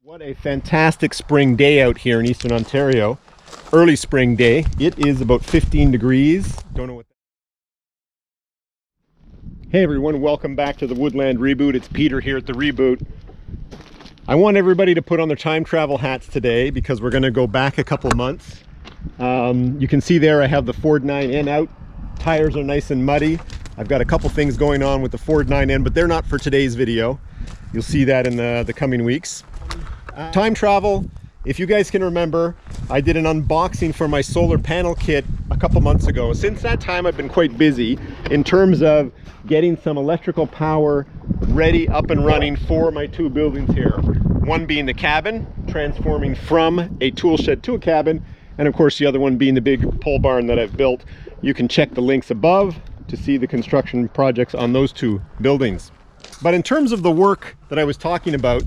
What a fantastic spring day out here in Eastern Ontario. Early spring day. It is about 15 degrees. Don't know what Hey everyone, welcome back to the Woodland Reboot. It's Peter here at the Reboot. I want everybody to put on their time travel hats today because we're going to go back a couple months. You can see there I have the Ford 9N out. Tires are nice and muddy. I've got a couple things going on with the Ford 9N, but they're not for today's video. You'll see that in the coming weeks. Time travel, if you guys can remember, I did an unboxing for my solar panel kit a couple months ago. Since that time I've been quite busy in terms of getting some electrical power ready, up and running for my two buildings here. One being the cabin, transforming from a tool shed to a cabin, and of course the other one being the big pole barn that I've built. You can check the links above to see the construction projects on those two buildings. But in terms of the work that I was talking about,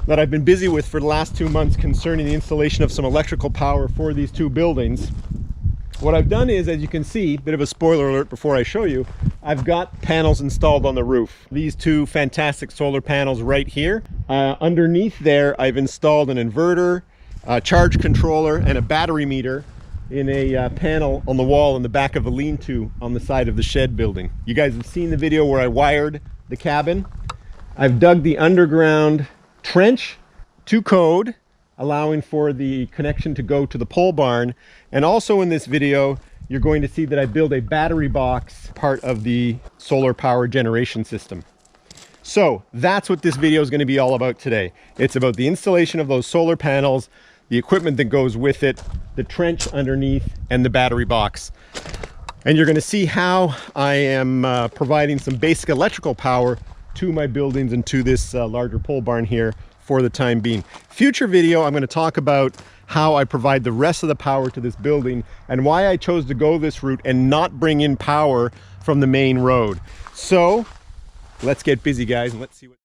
that I've been busy with for the last 2 months concerning the installation of some electrical power for these two buildings, what I've done is, as you can see, bit of a spoiler alert before I show you, I've got panels installed on the roof. These two fantastic solar panels right here. Underneath there, I've installed an inverter, a charge controller, and a battery meter in a panel on the wall in the back of the lean-to on the side of the shed building. You guys have seen the video where I wired the cabin. I've dug the underground trench to code, allowing for the connection to go to the pole barn. And also in this video, you're going to see that I build a battery box, part of the solar power generation system. So that's what this video is going to be all about today. It's about the installation of those solar panels, the equipment that goes with it, the trench underneath, and the battery box. And you're going to see how I am providing some basic electrical power to my buildings and to this larger pole barn here for the time being. Future video, I'm going to talk about how I provide the rest of the power to this building and why I chose to go this route and not bring in power from the main road. So let's get busy, guys, and let's see what.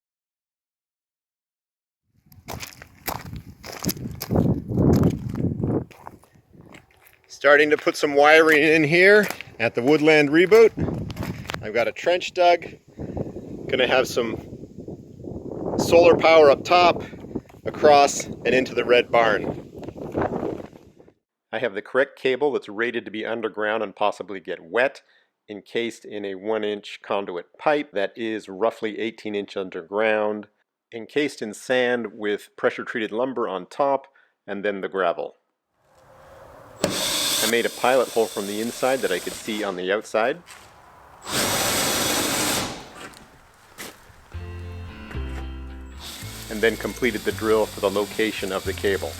Starting to put some wiring in here at the Woodland Reboot. I've got a trench dug. Gonna have some solar power up top, across, and into the red barn. I have the correct cable that's rated to be underground and possibly get wet, encased in a 1-inch conduit pipe that is roughly 18 inches underground, encased in sand with pressure-treated lumber on top, and then the gravel. I made a pilot hole from the inside that I could see on the outside. And then completed the drill for the location of the cable.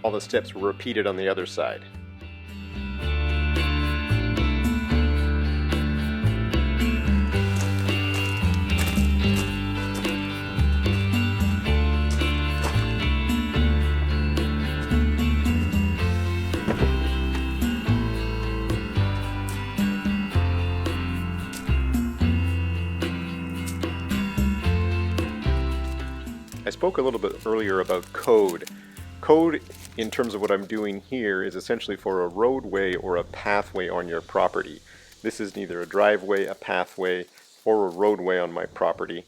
All the steps were repeated on the other side. spoke a little bit earlier about code. Code, in terms of what I'm doing here, is essentially for a roadway or a pathway on your property. This is neither a driveway, a pathway, or a roadway on my property.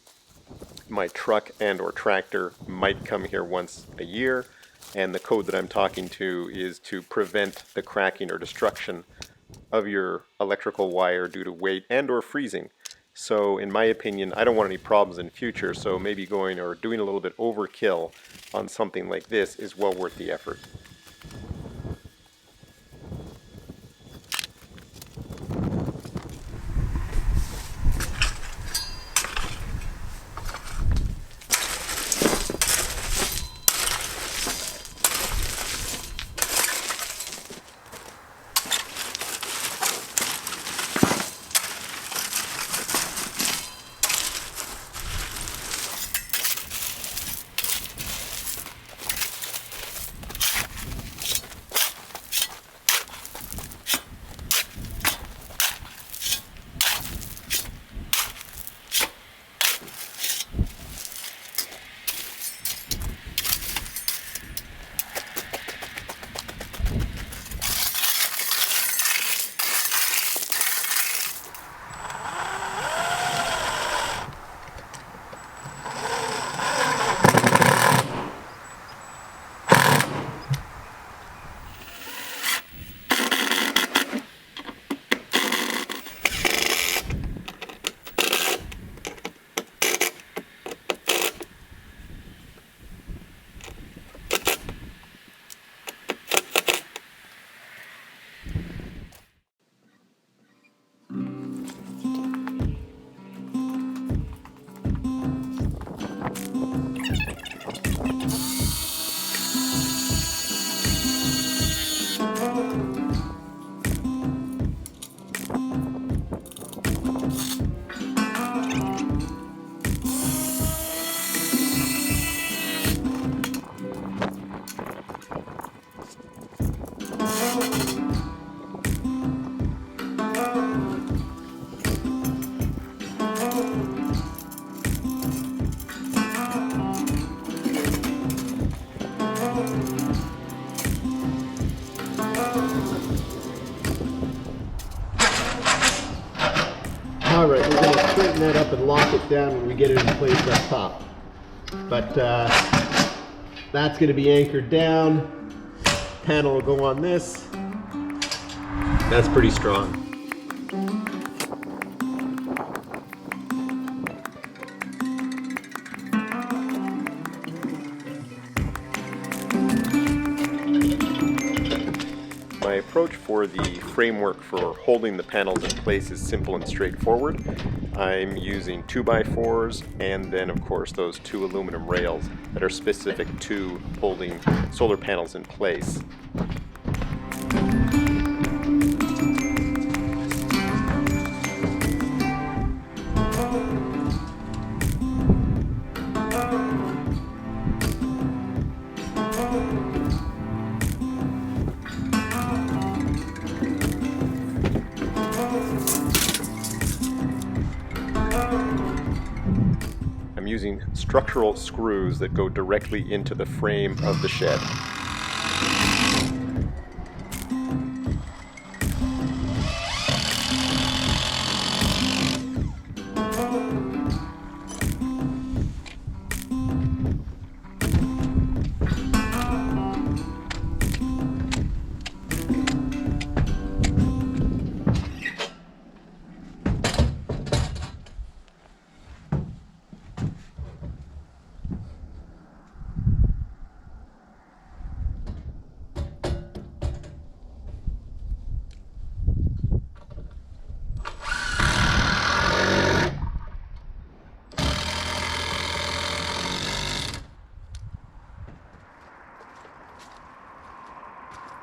My truck and or tractor might come here once a year, and the code that I'm talking to is to prevent the cracking or destruction of your electrical wire due to weight and or freezing. So in my opinion, I don't want any problems in future, so maybe going or doing a little bit overkill on something like this is well worth the effort. Alright, we're going to straighten that up and lock it down when we get it in place up top. But that's going to be anchored down. Panel will go on this. That's pretty strong. My approach for the framework for holding the panels in place is simple and straightforward. I'm using 2x4s and then of course those 2 aluminum rails that are specific to holding solar panels in place. I'm using structural screws that go directly into the frame of the shed.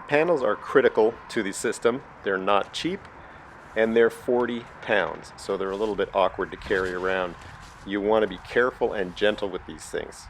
Panels are critical to the system. They're not cheap and they're 40 pounds, so they're a little bit awkward to carry around. You want to be careful and gentle with these things.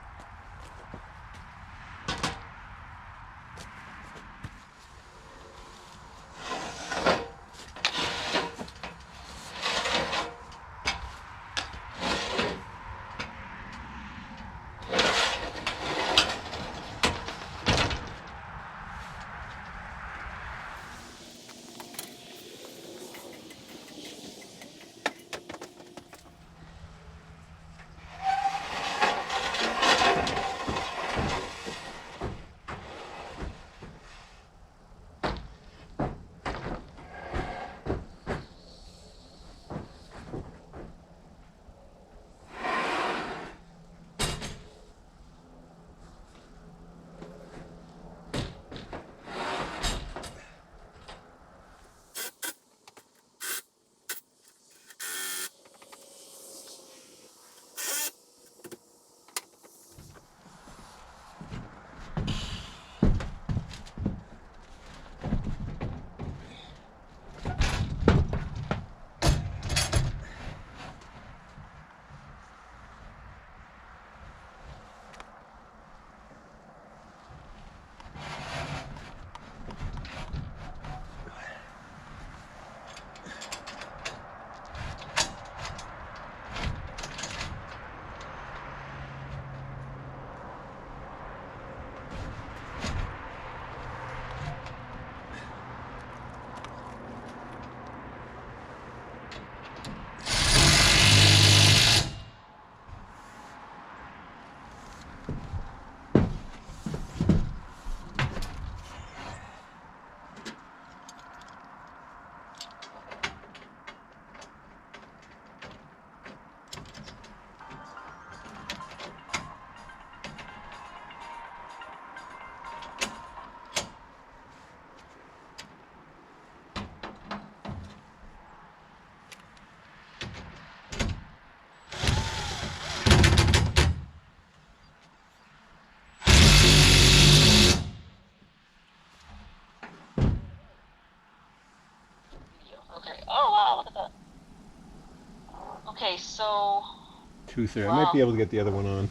tooth there. I Wow. might be able to get the other one on.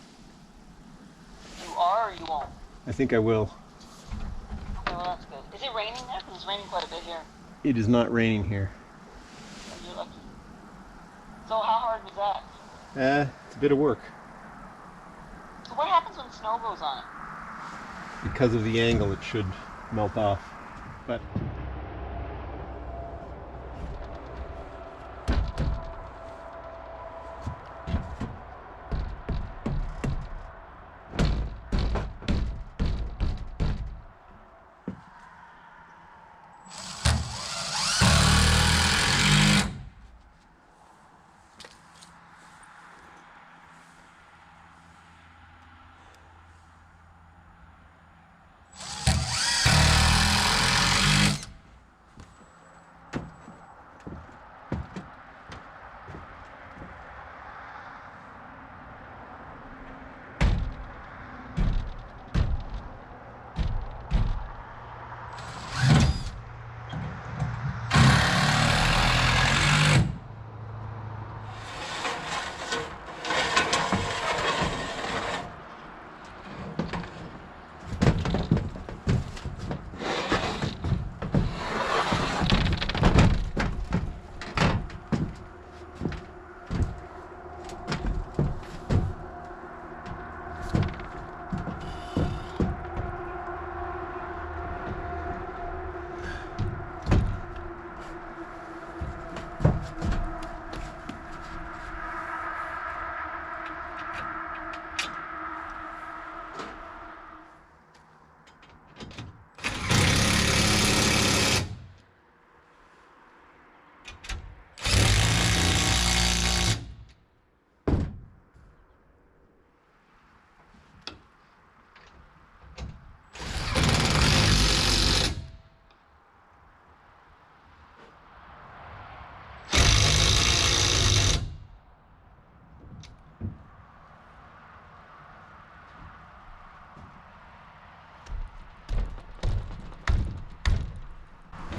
You are or you won't? I think I will. Okay, well that's good. Is it raining there? Because it's raining quite a bit here. It is not raining here. Oh, you're lucky. So how hard was that? It's a bit of work. So what happens when snow goes on it? Because of the angle, it should melt off. But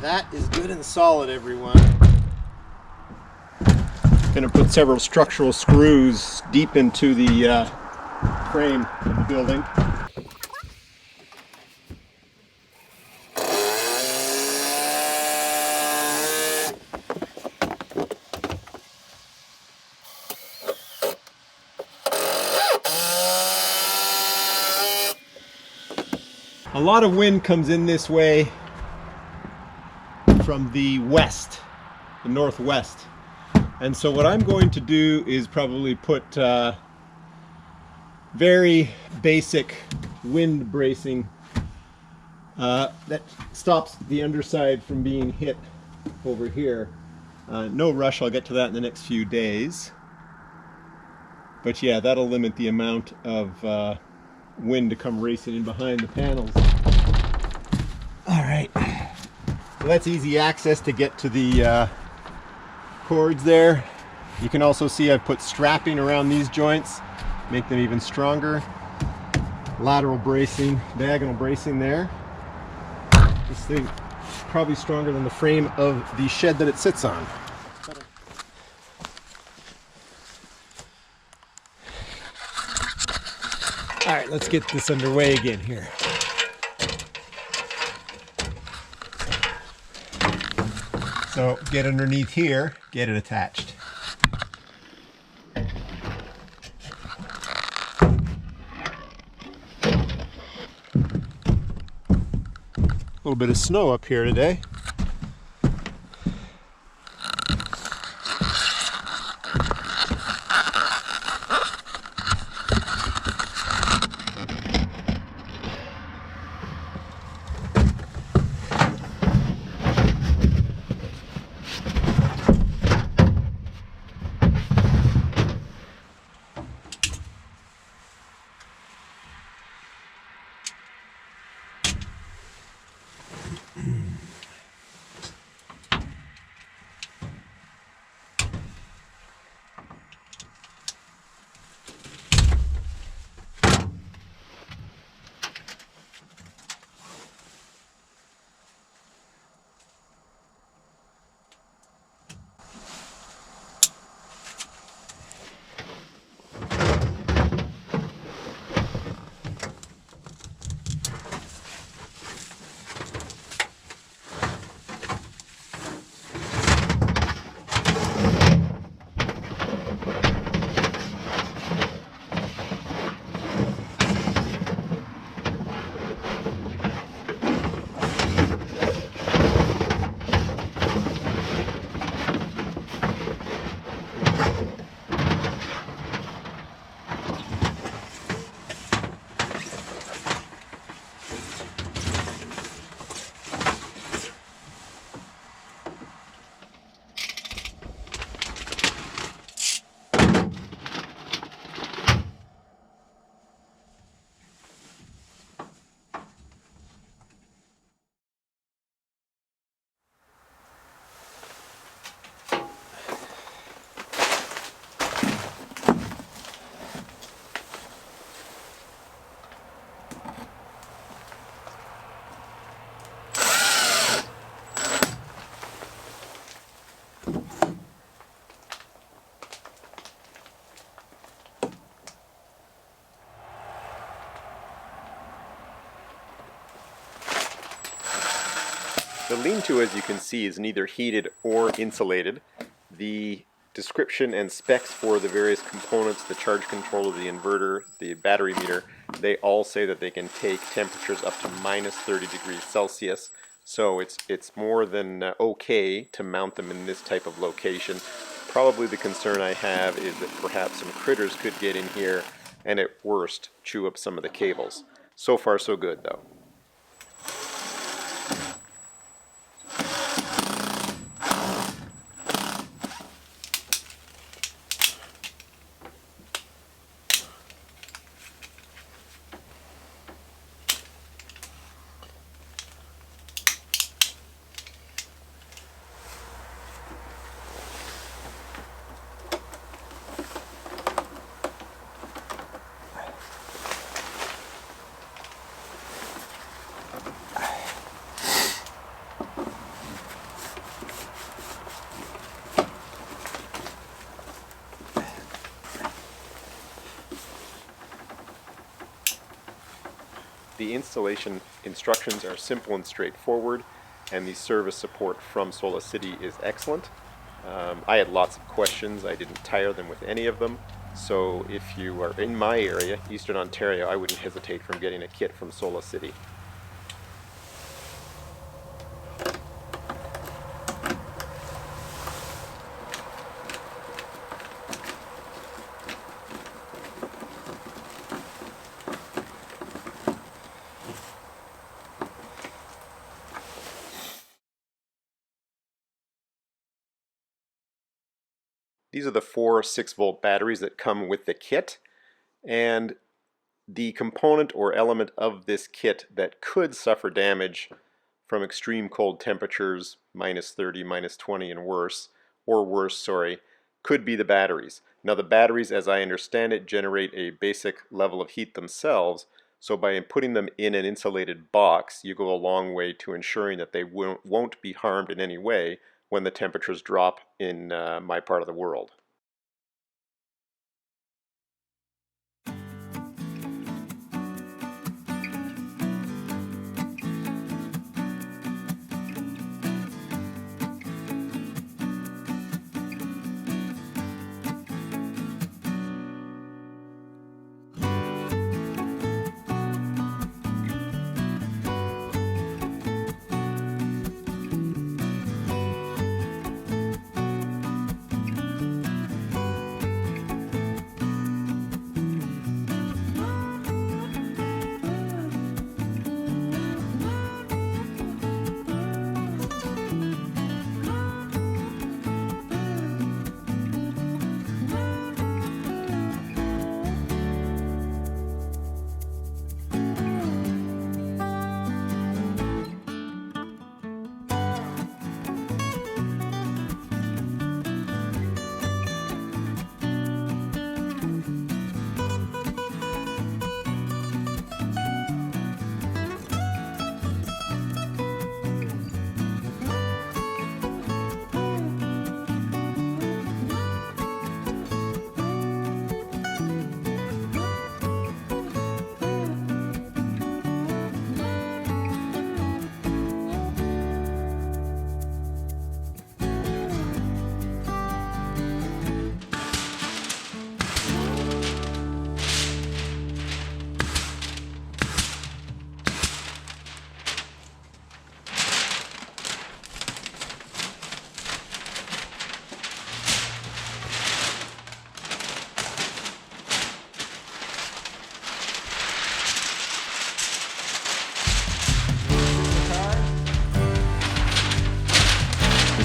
that is good and solid, everyone. Gonna put several structural screws deep into the frame of the building. A lot of wind comes in this way from the west, the northwest. And so what I'm going to do is probably put very basic wind bracing that stops the underside from being hit over here. No rush, I'll get to that in the next few days. But yeah, that'll limit the amount of wind to come racing in behind the panels. All right, so that's easy access to get to the cords there. You can also see I've put strapping around these joints, make them even stronger. Lateral bracing, diagonal bracing there. This thing is probably stronger than the frame of the shed that it sits on. All right, let's get this underway again here. So get underneath here, get it attached. A little bit of snow up here today. The lean-to, as you can see, is neither heated or insulated. The description and specs for the various components, the charge controller, the inverter, the battery meter, they all say that they can take temperatures up to minus 30 degrees Celsius. So it's more than okay to mount them in this type of location. Probably the concern I have is that perhaps some critters could get in here and at worst chew up some of the cables. So far so good though. The installation instructions are simple and straightforward, and the service support from SolaCity is excellent. I had lots of questions. I didn't tire them with any of them. So if you are in my area, Eastern Ontario, I wouldn't hesitate from getting a kit from SolaCity. These are the 4 6-volt batteries that come with the kit, and the component or element of this kit that could suffer damage from extreme cold temperatures, minus 30, minus 20 and worse, could be the batteries. Now the batteries, as I understand it, generate a basic level of heat themselves, so by putting them in an insulated box, you go a long way to ensuring that they won't be harmed in any way when the temperatures drop in my part of the world.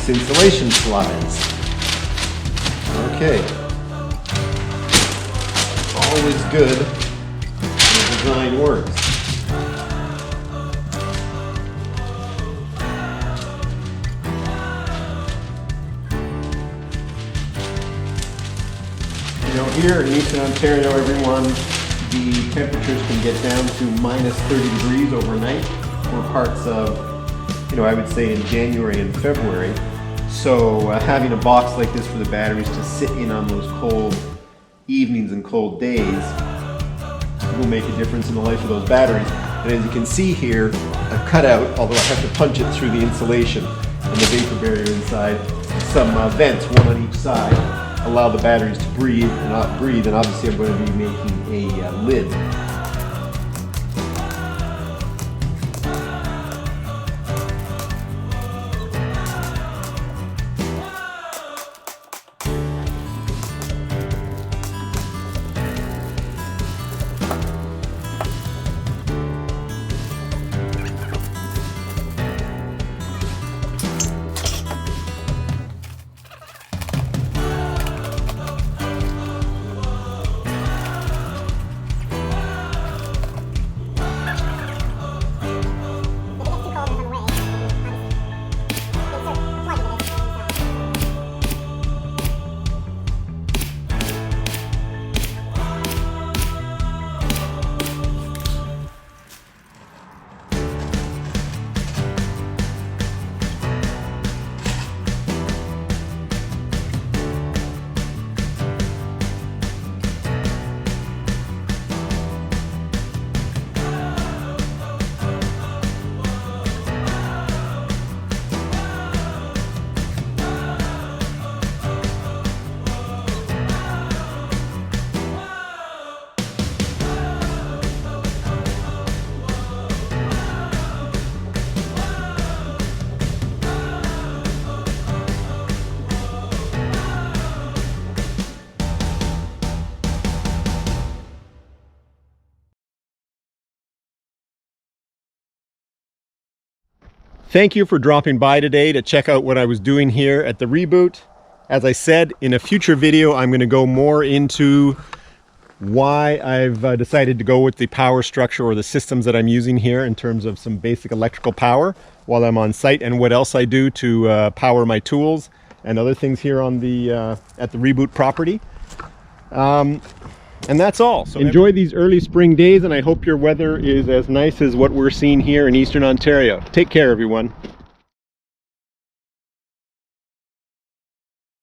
This insulation slides. Okay. Always good when the design works. You know, here in Eastern Ontario, everyone, the temperatures can get down to minus 30 degrees overnight for parts of, I would say in January and February. So having a box like this for the batteries to sit in on those cold evenings and cold days will make a difference in the life of those batteries. And as you can see here, I've cut out, although I have to punch it through the insulation and the vapor barrier inside. Some vents, one on each side, allow the batteries to breathe, and obviously I'm going to be making a lid. Thank you for dropping by today to check out what I was doing here at the Reboot. As I said, in a future video, I'm going to go more into why I've decided to go with the power structure or the systems that I'm using here in terms of some basic electrical power while I'm on site, and what else I do to power my tools and other things here on the at the Reboot property. And that's all. So enjoy these early spring days, and I hope your weather is as nice as what we're seeing here in Eastern Ontario. Take care, everyone.